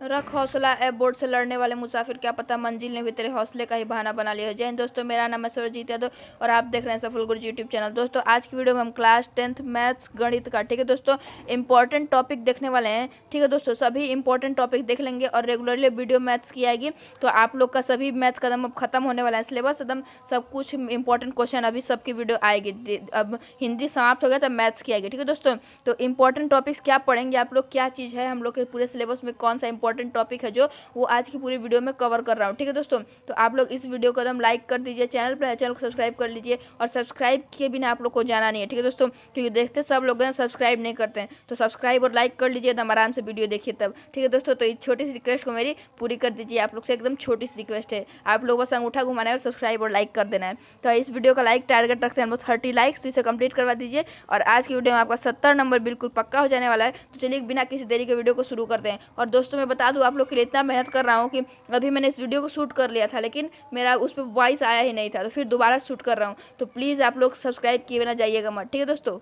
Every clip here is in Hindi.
रख हौसला ऐप बोर्ड से लड़ने वाले मुसाफिर, क्या पता मंजिल ने भी तेरे हौसले का ही बहाना बना लिया हो। जय हिंद दोस्तों, मेरा नाम है सुरजीत यादव और आप देख रहे हैं सफल गुरु यूट्यूब चैनल। दोस्तों आज की वीडियो में हम क्लास 10th मैथ्स गणित का, ठीक है दोस्तों, इंपॉर्टेंट टॉपिक देखने वाले हैं। ठीक है दोस्तों, सभी इंपॉर्टेंट टॉपिक देख लेंगे और रेगुलरली वीडियो मैथ्स की आएगी, तो आप लोग का सभी मैथ्स कदम अब खत्म होने वाला है, सिलेबस एकदम सब कुछ इंपॉर्टेंट क्वेश्चन अभी सबकी वीडियो आएगी। अब हिंदी समाप्त हो गया तब मैथ्स की आएगी। ठीक है दोस्तों, तो इंपॉर्टेंट टॉपिक्स क्या पढ़ेंगे आप लोग, क्या चीज़ है हम लोग के पूरे सिलेबस में, कौन सा इंपॉर्टेंट टॉपिक है जो वो आज की पूरी वीडियो में कवर कर रहा हूँ। ठीक है दोस्तों, तो आप लोग इस वीडियो को एकदम लाइक कर दीजिए, चैनल को सब्सक्राइब कर लीजिए और सब्सक्राइब किए बिना आप लोग को जाना नहीं है। ठीक है दोस्तों, क्योंकि देखते सब लोग हैं सब्सक्राइब नहीं करते हैं, तो सब्सक्राइब और लाइक कर लीजिए, एकदम आराम से वीडियो देखिए तब। ठीक है दोस्तों, तो इस छोटी सी रिक्वेस्ट को मेरी पूरी कर दीजिए, आप लोग से एकदम छोटी सी रिक्वेस्ट है, आप लोग बस अंगूठा घुमाना है और सब्सक्राइब और लाइक कर देना है। तो इस वीडियो का लाइक टारगेट रखते हैं हम लोग 30 लाइक्स, तो इसे कंप्लीट करवा दीजिए और आज की वीडियो में आपका 70 नंबर बिल्कुल पक्का हो जाने वाला है। तो चलिए बिना किसी देरी के वीडियो को शुरू करते हैं। और दोस्तों मैं बता दूं आप लोग के लिए इतना मेहनत कर रहा हूं कि अभी मैंने इस वीडियो को शूट कर लिया था, लेकिन मेरा उस पर वॉइस आया ही नहीं था, तो फिर दोबारा शूट कर रहा हूं। तो प्लीज़ आप लोग सब्सक्राइब किए बिना जाइएगा मत। ठीक है दोस्तों,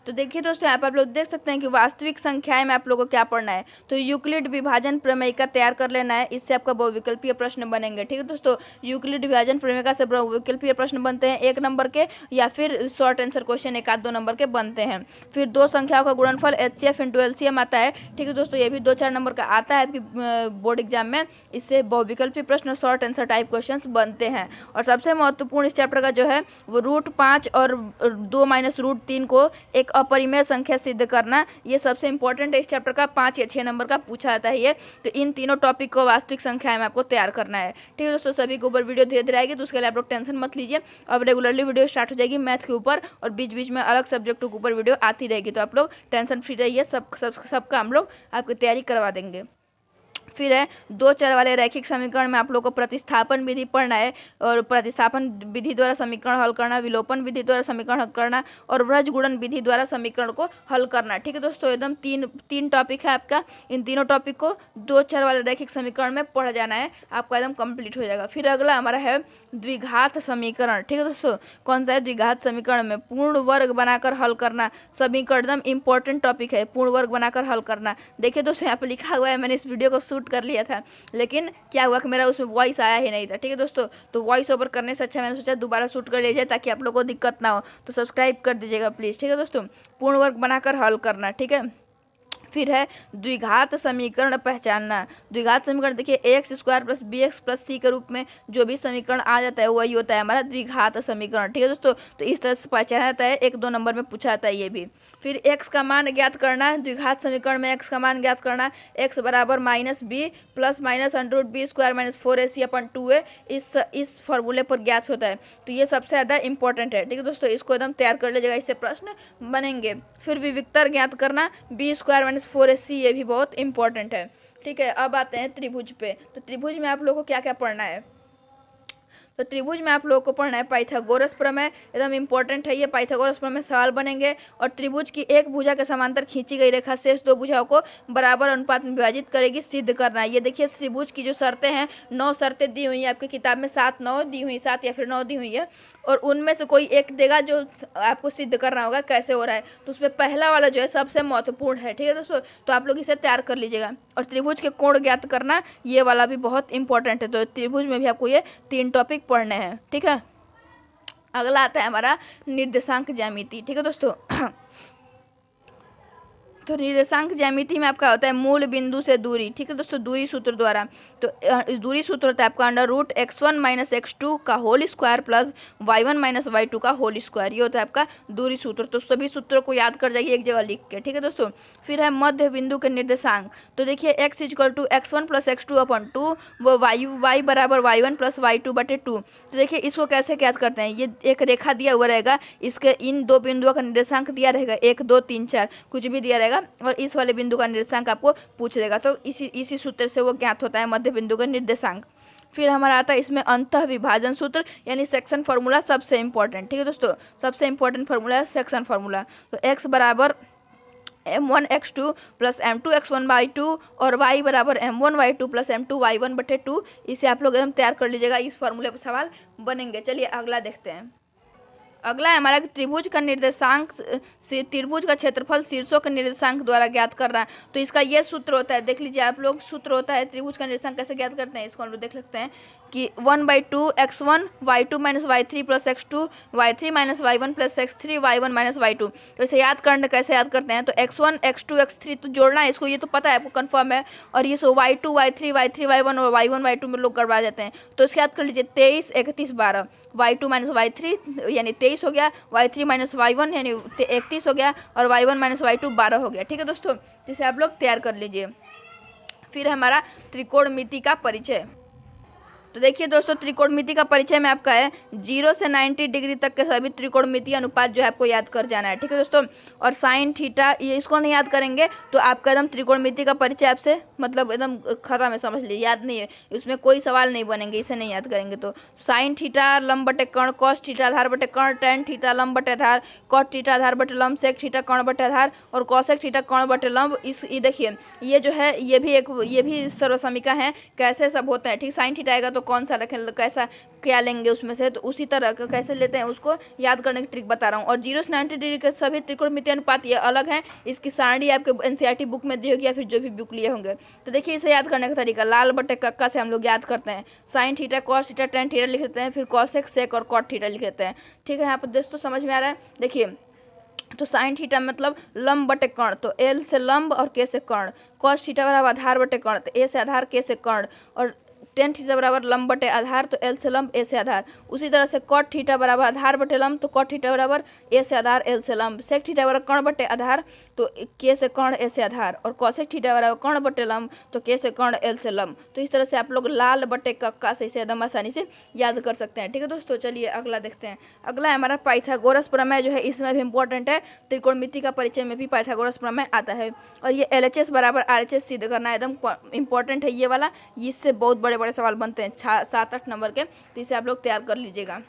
तो देखिए दोस्तों यहाँ पर आप लोग देख सकते हैं कि वास्तविक संख्याएं में आप लोगों को क्या पढ़ना है। तो यूक्लिड विभाजन प्रमेयिका तैयार कर लेना है, इससे आपका बहुविकल्पीय प्रश्न बनेंगे। ठीक है दोस्तों, यूक्लिड विभाजन प्रमेयिका से बहुविकल्पीय प्रश्न बनते हैं 1 नंबर के, या फिर शॉर्ट आंसर क्वेश्चन 1-2 नंबर के बनते हैं। फिर दो संख्याओं का गुणनफल HCF × LCM आता है। ठीक है दोस्तों, ये भी 2-4 नंबर का आता है आपकी बोर्ड एग्जाम में, इससे बहुविकल्पीय प्रश्न और शॉर्ट आंसर टाइप क्वेश्चन बनते हैं। और सबसे महत्वपूर्ण इस चैप्टर का जो है वो √5 और 2 - √3 को एक अपरिमेय संख्या सिद्ध करना, ये सबसे इंपॉर्टेंट है इस चैप्टर का, 5 या 6 नंबर का पूछा जाता है ये। तो इन तीनों टॉपिक को वास्तविक संख्या में आपको तैयार करना है। ठीक है दोस्तों, सभी के ऊपर वीडियो धीरे धीरे आएगी, तो उसके लिए आप लोग टेंशन मत लीजिए। अब रेगुलरली वीडियो स्टार्ट हो जाएगी मैथ के ऊपर और बीच बीच में अलग सब्जेक्टों के ऊपर वीडियो आती रहेगी, तो आप लोग टेंशन फ्री रहिए, सबका हम लोग आपकी तैयारी करवा देंगे। फिर है 2 चर वाले रैखिक समीकरण में आप लोग को प्रतिस्थापन विधि पढ़ना है, और प्रतिस्थापन विधि द्वारा समीकरण हल करना, विलोपन विधि द्वारा समीकरण हल करना और वृज गुणन विधि द्वारा समीकरण को हल करना। ठीक है दोस्तों, एकदम तीन टॉपिक है आपका, इन तीनों टॉपिक को 2 चर वाले रैखिक समीकरण में पढ़ जाना है, आपका एकदम कंप्लीट हो जाएगा। फिर अगला हमारा है द्विघात समीकरण। ठीक है दोस्तों, कौन सा है द्विघात समीकरण में पूर्ण वर्ग बनाकर हल करना, समीकरण एकदम इंपॉर्टेंट टॉपिक है, पूर्ण वर्ग बनाकर हल करना। देखिए दोस्तों यहाँ पर लिखा हुआ है, मैंने इस वीडियो को शूट कर लिया था, लेकिन क्या हुआ कि मेरा उसमें वॉइस आया ही नहीं था। ठीक है दोस्तों, तो वॉइस ओवर करने से अच्छा मैंने सोचा दोबारा शूट कर लिया जाए ताकि आप लोगों को दिक्कत ना हो, तो सब्सक्राइब कर दीजिएगा प्लीज़। ठीक है दोस्तों, पूर्ण वर्ग बनाकर हल करना। ठीक है, फिर है द्विघात समीकरण पहचानना। द्विघात समीकरण देखिए AX² + BX + C के रूप में जो भी समीकरण आ जाता है वही होता है हमारा द्विघात समीकरण। ठीक है दोस्तों, तो इस तरह से पहचाना जाता है, 1-2 नंबर में पूछा जाता है ये भी। फिर x का मान ज्ञात करना, द्विघात समीकरण में x का मान ज्ञात करना, x = -b + -√b² - 4ac/2a इस फॉर्मूले पर ज्ञात होता है, तो ये सबसे ज़्यादा इंपॉर्टेंट है। ठीक है दोस्तों, इसको एकदम तैयार कर लीजिएगा, इससे प्रश्न बनेंगे। फिर विविक्तर ज्ञात करना, b² - 4ac, ये भी बहुत इंपॉर्टेंट है। ठीक है, अब आते हैं त्रिभुज पे। तो त्रिभुज में आप लोगों को क्या क्या पढ़ना है, तो त्रिभुज में आप लोगों को पढ़ना है पाइथागोरस प्रमेय, एकदम इंपॉर्टेंट है ये। पाइथागोरस प्रमेय सवाल बनेंगे, और त्रिभुज की एक भुजा के समांतर खींची गई रेखा शेष 2 भुजाओं को बराबर अनुपात में विभाजित करेगी, सिद्ध करना है। ये देखिए त्रिभुज की जो शर्तें हैं, 9 शर्तें दी हुई हैं आपकी किताब में, 7-9 दी हुई, 7 या फिर 9 दी हुई है, और उनमें से कोई एक देगा जो आपको सिद्ध करना होगा कैसे हो रहा है, तो उसमें पहला वाला जो है सबसे महत्वपूर्ण है। ठीक है दोस्तों, तो आप लोग इसे तैयार कर लीजिएगा। और त्रिभुज के कोण ज्ञात करना, ये वाला भी बहुत इंपॉर्टेंट है, तो त्रिभुज में भी आपको ये 3 टॉपिक पढ़ने हैं। ठीक है, अगला आता है हमारा निर्देशांक ज्यामिति। ठीक है दोस्तों, तो निर्देशांक ज्यामिति में आपका होता है मूल बिंदु से दूरी। ठीक है दोस्तों, दूरी सूत्र द्वारा, तो दूरी सूत्र होता है आपका √x1 - x2 का whole square plus y1 - y2 का होल स्क्वायर, ये होता है आपका दूरी सूत्र। तो सभी सूत्रों को याद कर जाइए एक जगह लिख के। ठीक है दोस्तों, फिर है मध्य बिंदु के निर्देशांक। तो देखिए x = x1 + x2/2, वो y = y1 + y2/2। तो देखिए इसको कैसे ज्ञात करते हैं, ये एक रेखा दिया हुआ रहेगा, इसके इन 2 बिंदुओं का निर्देशांक दिया रहेगा, 1, 2, 3, 4 कुछ भी दिया रहेगा, और इस वाले बिंदु का निर्देशांक आपको पूछ देगा, तो इसी सूत्र से वो ज्ञात होता है मध्य बिंदु का निर्देशांक। फिर हमारा आता है इसमें अंतः विभाजन सूत्र, यानी सेक्शन फार्मूला, सबसे इंपॉर्टेंट। ठीक है दोस्तों, सबसे इंपॉर्टेंट फार्मूला है सेक्शन फार्मूला। तो x = m1x2 + m2x1/2 और y = m1y2 + m2y1/2, इसे आप लोग एकदम तैयार कर लीजिएगा, इस फार्मूले पर सवाल बनेंगे। चलिए अगला देखते हैं। अगला है हमारा कि त्रिभुज का निर्देशांक त्रिभुज का क्षेत्रफल शीर्षों के निर्देशांक द्वारा ज्ञात करना है। तो इसका ये सूत्र होता है, देख लीजिए आप लोग, सूत्र होता है त्रिभुज का निर्देशांक कैसे ज्ञात करते हैं, इसको हम लोग देख सकते हैं कि 1/2 x1 y2 - y3 + x2 y3 - y1 + x3 y1 - y2। तो इसे याद करने कैसे याद करते हैं, तो x1 x2 x3 तो जोड़ना है इसको, ये तो पता है आपको, कंफर्म है। और ये सो y2 y3 y3 y1 और y1 y2 में लोग करवा जाते हैं। तो इसके याद कर लीजिए 23 31 12 y2 - y3 यानी 23 हो गया, y3 - y1 यानी 31 हो गया, और y1 - y2 12 हो गया। ठीक है दोस्तों, जिसे आप लोग तैयार कर लीजिए। फिर हमारा त्रिकोणमिति का परिचय। तो देखिए दोस्तों, त्रिकोणमिति का परिचय में आपका है 0 से 90 डिग्री तक के सभी त्रिकोणमिति अनुपात जो है आपको याद कर जाना है। ठीक है दोस्तों, और साइन थीटा ये इसको नहीं याद करेंगे तो आपका एकदम त्रिकोणमिति का परिचय आपसे मतलब एकदम खत्म है, समझ लीजिए, याद नहीं है, इसमें कोई सवाल नहीं बनेंगे इसे नहीं याद करेंगे तो। साइन थीटा लंब बटे कर्ण, कॉस थीटा आधार बटे कर्ण, टेन थीटा लंब बटे आधार, कॉट थीटा आधार बटे लंब, सेक थीटा कर्ण बटे आधार, और कॉसेक थीटा कर्ण बटे लंब। इस ये देखिए ये जो है ये भी सर्वसमीका है, कैसे सब होते हैं। ठीक, साइन थीटा आएगा तो कौन सा रखें, कैसा क्या लेंगे उसमें से, तो उसी तरह का कैसे लेते हैं उसको याद करने की ट्रिक बता रहा हूँ। और 0 से 90 डिग्री के सभी त्रिकोणमिति अनुपात ये अलग हैं, इसकी सारणी आपके एनसीईआरटी बुक में दी होगी या फिर जो भी बुक लिए होंगे। तो देखिए इसे याद करने का तरीका, लाल बटे कक्का से हम लोग याद करते हैं, sine theta cos theta tan theta लिख लेते हैं, फिर कॉसेक सेक और कॉट थीटा लिख लेते हैं। ठीक है, यहाँ पर दोस्तों समझ में आ रहा है। देखिए तो साइन थीटा मतलब लंब बटे कर्ण, तो एल से लंब और के से कर्ण, कॉस थीटा बराबर आधार बटे कर्ण, तो ए से आधार के से कर्ण, और टेन थीटा बराबर लंब बटे आधार, तो एल से लंब ए से आधार। उसी तरह से कॉट थीटा बराबर आधार बटे लंब, तो कॉट थीटा बराबर ए से आधार एल से लंब। सेक थीटा बराबर कर्ण बटे आधार, तो के से कर्ण ए से आधार, और कॉसेक थीटा बराबर कर्ण बटे लंब, तो के से कर्ण एल से लंब। तो इस तरह से आप लोग लाल बटे कक्का से इसे एकदम आसानी से याद कर सकते हैं। ठीक है दोस्तों, चलिए अगला देखते हैं। अगला है हमारा पाइथागोरस प्रमेय, जो है इसमें भी इंपॉर्टेंट है, त्रिकोणमिति का परिचय में भी पाइथागोरस प्रमेय आता है। और ये LHS बराबर RHS सिद्ध करना एकदम इंपॉर्टेंट है ये वाला, इससे बहुत बड़े बड़े सवाल बनते हैं 7-8 नंबर के, तो इसे आप लोग तैयार कर लीजिएगा।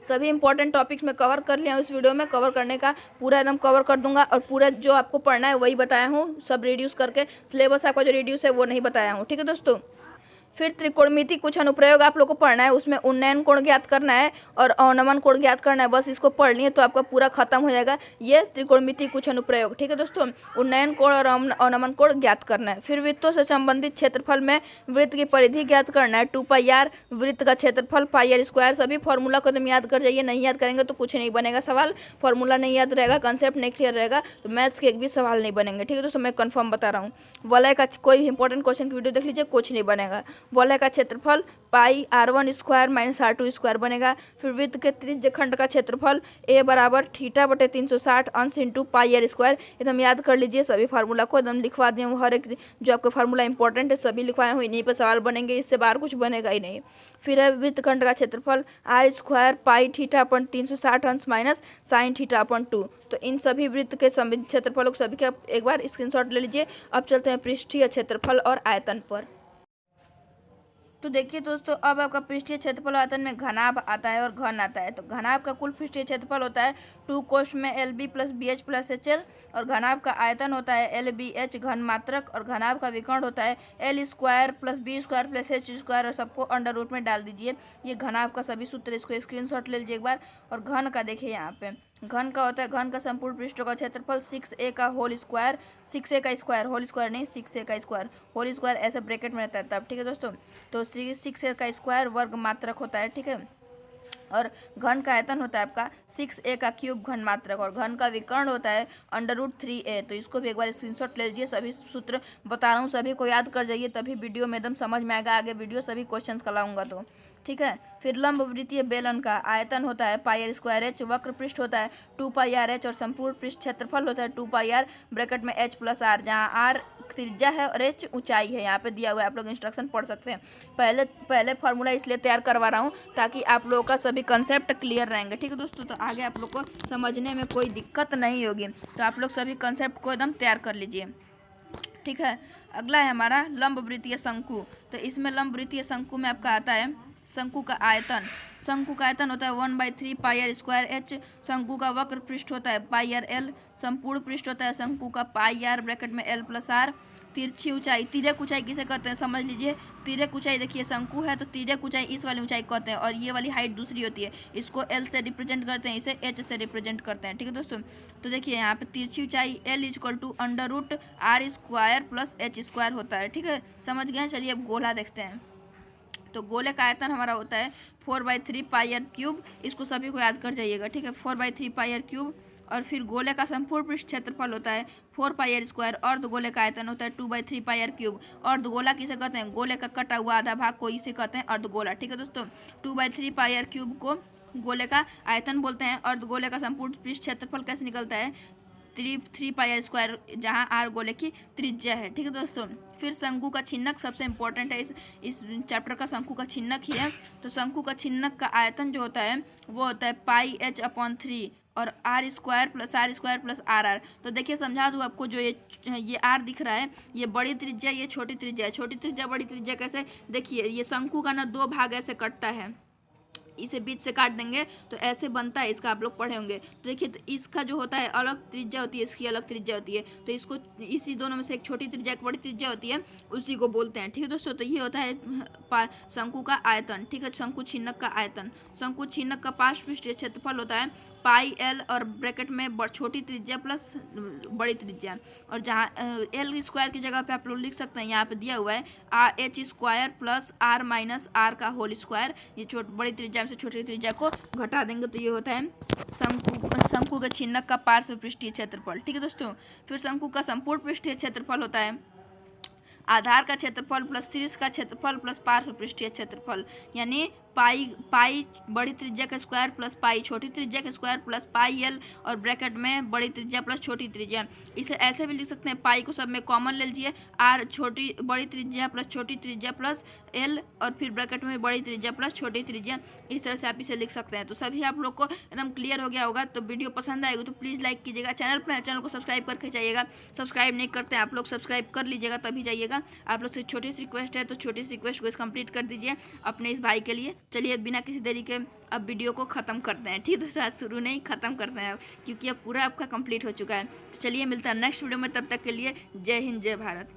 सभी इंपॉर्टेंट टॉपिक्स में कवर कर लिया हूँ, इस वीडियो में कवर करने का पूरा एकदम कवर कर दूंगा, और पूरा जो आपको पढ़ना है वही बताया हूँ, सब रिड्यूस करके, सिलेबस आपका जो रिड्यूस है वो नहीं बताया हूँ। ठीक है दोस्तों, फिर त्रिकोणमिति कुछ अनुप्रयोग आप लोग को पढ़ना है, उसमें उन्नयन कोण ज्ञात करना है और अवनमन कोण ज्ञात करना है, बस इसको पढ़ लिए तो आपका पूरा खत्म हो जाएगा ये त्रिकोणमिति कुछ अनुप्रयोग। ठीक है दोस्तों, उन्नयन कोण और अवनमन कोण ज्ञात करना है। फिर वृत्तों से संबंधित क्षेत्रफल में वृत्त की परिधि ज्ञात करना है, 2πr, वृत्त का क्षेत्रफल πr²। सभी फॉर्मूला को एकदम याद कर जाइए, नहीं याद करेंगे तो कुछ नहीं बनेगा सवाल, फॉर्मूला नहीं याद रहेगा, कंसेप्ट नहीं क्लियर रहेगा तो मैथ्स के एक भी सवाल नहीं बनेंगे। ठीक है दोस्तों, मैं कंफर्म बता रहा हूँ। वलय का कोई भी इंपॉर्टेंट क्वेश्चन की वीडियो देख लीजिए, कुछ नहीं बनेगा। वलय का क्षेत्रफल πr1² - r2² बनेगा। फिर वृत्त के त्रिज्यखंड का क्षेत्रफल a बराबर थीटा बटे 360 अंश इंटू πr²। एकदम याद कर लीजिए, सभी फार्मूला को एकदम लिखवा दिए हूँ, हर एक जो आपका फार्मूला इंपॉर्टेंट है सभी लिखवाए हूँ, इन्हीं पर सवाल बनेंगे, इससे बाहर कुछ बनेगा ही नहीं। फिर है वृत्तखंड का क्षेत्रफल r² पाई थीटा अपन 360 अंश माइनस साइन थीटा अपन 2। तो इन सभी वृत्त के संबंधित क्षेत्रफलों को सभी का एक बार स्क्रीनशॉट ले लीजिए। अब चलते हैं पृष्ठीय क्षेत्रफल और आयतन पर। तो देखिए दोस्तों, अब आपका पृष्ठीय क्षेत्रफल आयतन में घनाभ आता है और घन आता है। तो घनाभ का कुल पृष्ठीय क्षेत्रफल होता है 2 कोष्ठ में LB + BH + HL, और घनाभ का आयतन होता है LBH घन मात्रक, और घनाभ का विकर्ण होता है L² + B² + H², और सबको अंडर रूट में डाल दीजिए। ये घनाभ का सभी सूत्र, इसको स्क्रीनशॉट ले लीजिए एक बार। और घन का देखिए यहाँ पे, घन का होता है, घन का संपूर्ण पृष्ठों का क्षेत्रफल 6a का होल स्क्वायर, 6a का स्क्वायर, होल स्क्वायर नहीं, 6a का स्क्वायर, होल स्क्वायर ऐसे ब्रैकेट में रहता है तब। ठीक है दोस्तों, तो 6a का स्क्वायर वर्ग मात्रक होता है। ठीक है, और घन का आयतन होता है आपका 6a का क्यूब घन मात्रक, और घन का विकर्ण होता है √3a। तो इसको भी एक बार स्क्रीनशॉट ले लीजिए, सभी सूत्र बता रहा हूँ, सभी को याद कर जाइए, तभी वीडियो में एकदम समझ में आएगा, आगे वीडियो सभी क्वेश्चंस का लाऊंगा तो। ठीक है, फिर लंब वृत्तीय बेलन का आयतन होता है πr²h, वक्र पृष्ठ होता है 2πrh, और संपूर्ण पृष्ठ क्षेत्रफल होता है 2πr ब्रैकेट में h + r, जहाँ r त्रिज्या है और h ऊंचाई है, यहाँ पे दिया हुआ है, आप लोग इंस्ट्रक्शन पढ़ सकते हैं। पहले फार्मूला इसलिए तैयार करवा रहा हूँ ताकि आप लोगों का सभी कंसेप्ट क्लियर रहेंगे। ठीक है दोस्तों, तो आगे आप लोग को समझने में कोई दिक्कत नहीं होगी, तो आप लोग सभी कंसेप्ट को एकदम तैयार कर लीजिए। ठीक है, अगला है हमारा लंब वृत्तीय शंकु। तो इसमें लंब वृत्तीय शंकु में आपका आता है शंकु का आयतन। शंकु का आयतन होता है 1/3 πr²h। शंकु का वक्र पृष्ठ होता है πrl। संपूर्ण पृष्ठ होता है शंकु का πr ब्रैकेट में l + r। तिरछी ऊंचाई, तिर्यक ऊंचाई किसे कहते हैं समझ लीजिए। तिर्यक ऊंचाई देखिए शंकु है तो तिर्यक ऊंचाई इस वाली ऊंचाई कहते हैं, और ये वाली हाइट दूसरी होती है, इसको एल से रिप्रेजेंट करते हैं, इसे एच से रिप्रेजेंट करते हैं। ठीक है दोस्तों, तो देखिए यहाँ पे तिरछी ऊंचाई l equal to under root r square plus h square होता है। ठीक है, समझ गए। चलिए अब गोला देखते हैं। तो गोले का आयतन हमारा होता है 4/3 पाई आर क्यूब, इसको सभी को याद कर जाइएगा। ठीक है, 4/3 पाई आर क्यूब। और फिर गोले का संपूर्ण पृष्ठ क्षेत्रफल होता है 4 पाई आर स्क्वायर, अर्धगोले का आयतन होता है 2/3 पाई आर क्यूब। अर्धगोला किसे कहते हैं, गोले का कटा हुआ आधा भाग को इसे कहते हैं अर्धगोला। ठीक है दोस्तों, 2/3 पाई आर क्यूब को गोले का आयतन बोलते हैं। अर्धगोले का संपूर्ण पृष्ठ क्षेत्रफल कैसे निकलता है, 3 पाई आर स्क्वायर, जहाँ आर गोले की त्रिज्या है। ठीक है दोस्तों, फिर शंकु का छिन्नक सबसे इंपॉर्टेंट है इस चैप्टर का, शंकु का छिन्नक ही है। तो शंकु का छिन्नक का आयतन जो होता है वो होता है पाई h/3 और r square plus r r. तो देखिए समझा दूँ आपको, जो ये आर दिख रहा है ये बड़ी त्रिज्या, ये छोटी त्रिज्या है। छोटी त्रिज्या बड़ी त्रिज्या कैसे, देखिए ये शंकु का ना 2 भाग ऐसे कटता है, इसे बीच से काट देंगे तो ऐसे बनता है, इसका आप लोग पढ़े होंगे। तो देखिए, तो इसका जो होता है अलग त्रिज्या होती है, इसकी अलग त्रिज्या होती है, तो इसको इसी दोनों में से एक छोटी त्रिज्या एक बड़ी त्रिज्या होती है, उसी को बोलते हैं। ठीक है दोस्तों, तो ये होता है शंकु का आयतन। ठीक है, शंकु छिन्नक का आयतन। शंकु छिन्नक का पार्श्व पृष्ठीय क्षेत्रफल होता है पाई एल और ब्रैकेट में छोटी त्रिज्या प्लस बड़ी त्रिज्या, और जहाँ एल स्क्वायर की जगह पे आप लोग लिख सकते हैं, यहाँ पे दिया हुआ है r h square plus r minus r का होल स्क्वायर। ये बड़ी त्रिज्या से छोटी त्रिज्या को घटा देंगे तो ये होता है शंकु के छिन्नक का पार्श्व पृष्ठीय क्षेत्रफल। ठीक है दोस्तों, फिर शंकु का संपूर्ण पृष्ठीय क्षेत्रफल होता है आधार का क्षेत्रफल प्लस शीर्ष का क्षेत्रफल प्लस पार्श्व पृष्ठीय क्षेत्रफल, यानी पाई बड़ी त्रिज्या का स्क्वायर प्लस पाई छोटी त्रिज्या का स्क्वायर प्लस पाई एल और ब्रैकेट में बड़ी त्रिज्या प्लस छोटी त्रिज्या। इसे ऐसे भी लिख सकते हैं, पाई को सब में कॉमन ले लीजिए, आर बड़ी त्रिज्या प्लस छोटी त्रिज्या प्लस एल और फिर ब्रैकेट में बड़ी त्रिज्या प्लस छोटी त्रिज्या। इस तरह से आप इसे लिख सकते हैं। तो सभी आप लोग को एकदम क्लियर हो गया होगा। तो वीडियो पसंद आएगी तो प्लीज़ लाइक कीजिएगा, चैनल को सब्सक्राइब करके जाइएगा। सब्सक्राइब नहीं करते हैं आप लोग, सब्सक्राइब कर लीजिएगा तभी जाइएगा। आप लोग से छोटी सी रिक्वेस्ट है, तो छोटी सी रिक्वेस्ट को कंप्लीट कर दीजिए अपने इस भाई के लिए। चलिए बिना किसी देरी के अब वीडियो को ख़त्म करते हैं। ठीक है दोस्तों, आज शुरू नहीं ख़त्म करते हैं अब, क्योंकि अब पूरा आपका कंप्लीट हो चुका है। तो चलिए मिलता है नेक्स्ट वीडियो में, तब तक के लिए जय हिंद जय भारत।